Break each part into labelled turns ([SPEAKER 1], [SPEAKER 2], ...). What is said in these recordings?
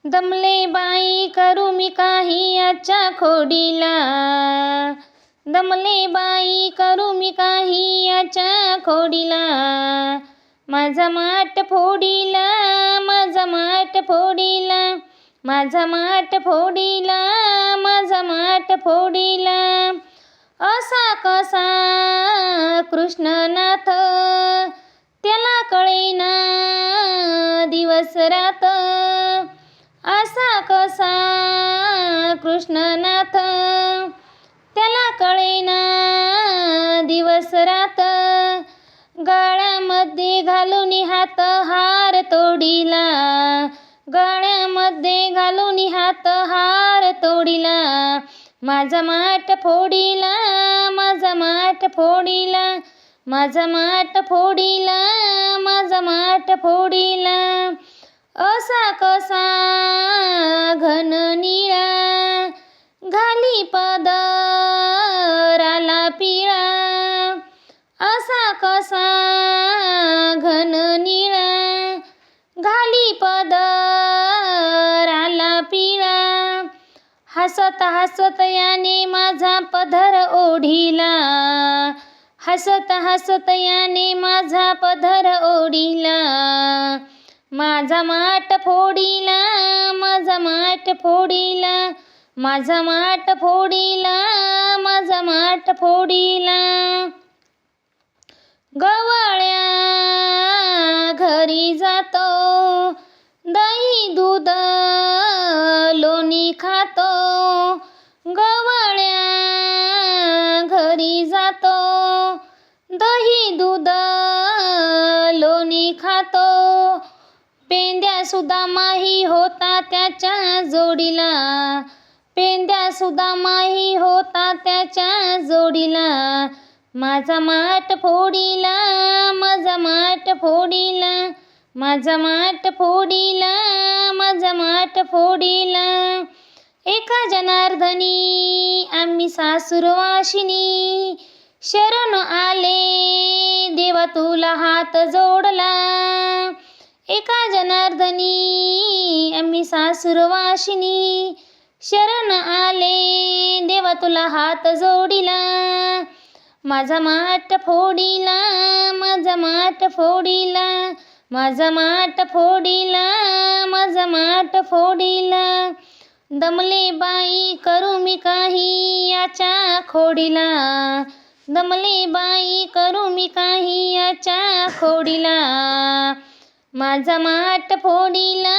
[SPEAKER 1] दमले बाई करू मी काही याच्या खोडीला, दमले बाई करू मी काही याच्या खोडीला. माझा माठ फोडीला, माझा माठ फोडीला, माझा माठ फोडीला, माझा माठ फोडीला. असा कसा कृष्णनाथ त्याला कळेना दिवस रात. असा कसा कृष्णनाथ त्याला कळेना दिवस रात. गळ्यामध्ये घालून हात हार तोडीला, गळ्यामध्ये घालून हात हार तोडीला. माझा माठ फोडीला, माझा माठ फोडीला, माझा माठ फोडीला, माझा माठ फोडीला. असा कसा घन निळा घाली पदराला पिळा. असा कसा घन निळा घाली पदराला पिळा. हसत हसत याने माझा पदर ओढीला, हसत हसत याने माझा पदर ओढीला. माझा माठ फोडीला, माझा माठ फोडीला, माझा माठ फोडीला, माझा माठ फोडीला. गवळ्या घरी जातो, दही दूध लोणी खातो. गवळ्या घरी जातो, दही दूध लोणी खातो. पेंद्या सुदामाही होता त्याच्या जोडीला, पेंद्या सुदामाही होता त्याच्या जोडीला. माझा माठ फोडीला, माझा माठ फोडीला, माझा माठ फोडीला, माझा माठ फोडीला. एका जनार्दनी आम्ही सासूरवाशिनी, शरण आले देवा तुला हात जोडला. एका जनार्दनी आम्ही सासूरवाशिनी, शरण आले देवा तुला हात जोडीला. माझा माठ फोडीला, माझा माठ फोडीला, माझा माठ फोडीला, माझा माठ फोडीला. दमले बाई करू मी काही याच्या खोडीला, दमले बाई करू मी काही याच्या खोडीला. माझा माठ फोडीला,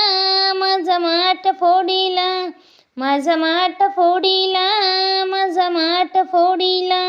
[SPEAKER 1] माझा माठ फोडीला, माझा माठ फोडीला, माझा माठ फोडीला.